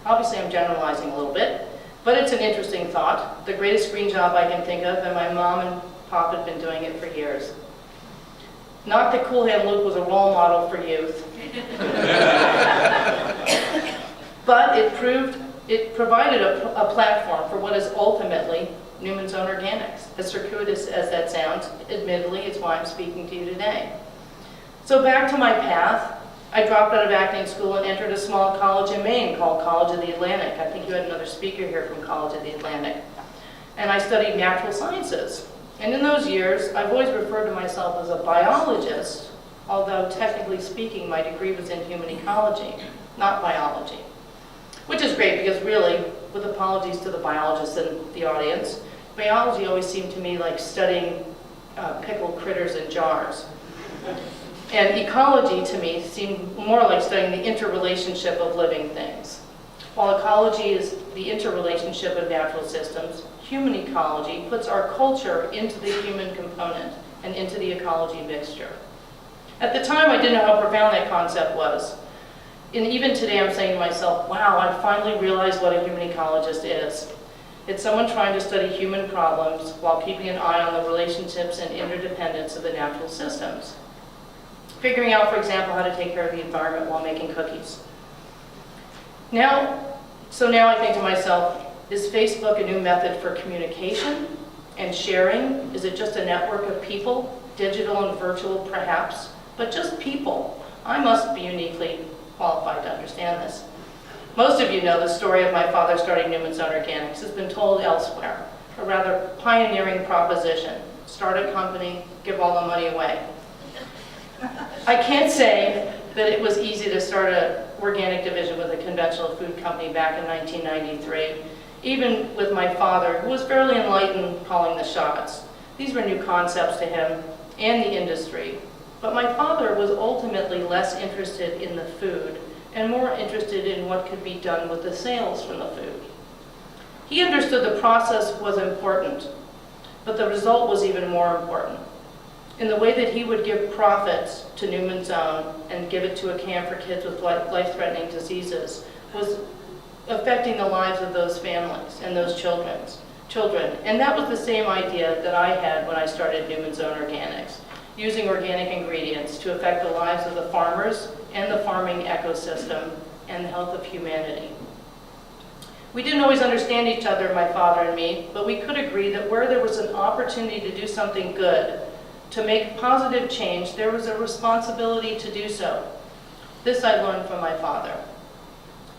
Obviously, I'm generalizing a little bit, but it's an interesting thought. The greatest green job I can think of, and my mom and pop had been doing it for years. Not that Cool Hand Luke was a role model for youth, but it provided a platform for what is ultimately Newman's Own Organics. As circuitous as that sounds, admittedly, it's why I'm speaking to you today. So back to my path. I dropped out of acting school and entered a small college in Maine called College of the Atlantic. I think you had another speaker here from College of the Atlantic. And I studied natural sciences. And in those years, I've always referred to myself as a biologist, although technically speaking, my degree was in human ecology, not biology. Which is great because really, with apologies to the biologists in the audience, biology always seemed to me like studying pickled critters in jars. And ecology to me seemed more like studying the interrelationship of living things. While ecology is the interrelationship of natural systems, human ecology puts our culture into the human component and into the ecology mixture. At the time, I didn't know how profound that concept was. And even today, I'm saying to myself, wow, I finally realized what a human ecologist is. It's someone trying to study human problems while keeping an eye on the relationships and interdependence of the natural systems. Figuring out, for example, how to take care of the environment while making cookies. Now I think to myself, is Facebook a new method for communication and sharing? Is it just a network of people, digital and virtual perhaps, but just people? I must be uniquely qualified to understand this. Most of you know the story of my father starting Newman's Own Organics. It's been told elsewhere, a rather pioneering proposition. Start a company, give all the money away. I can't say that it was easy to start an organic division with a conventional food company back in 1993, even with my father, who was fairly enlightened calling the shots. These were new concepts to him and the industry. But my father was ultimately less interested in the food and more interested in what could be done with the sales from the food. He understood the process was important, but the result was even more important. In the way that he would give profits to Newman's Own and give it to a camp for kids with life-threatening diseases was affecting the lives of those families and those children. And that was the same idea that I had when I started Newman's Own Organics, using organic ingredients to affect the lives of the farmers and the farming ecosystem and the health of humanity. We didn't always understand each other, my father and me, but we could agree that where there was an opportunity to do something good, to make positive change, there was a responsibility to do so. This I learned from my father.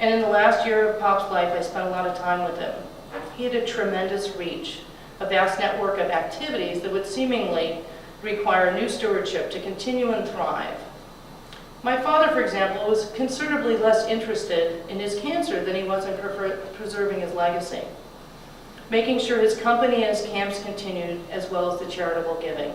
And in the last year of Pop's life, I spent a lot of time with him. He had a tremendous reach, a vast network of activities that would seemingly require new stewardship to continue and thrive. My father, for example, was considerably less interested in his cancer than he was in preserving his legacy, making sure his company and his camps continued, as well as the charitable giving.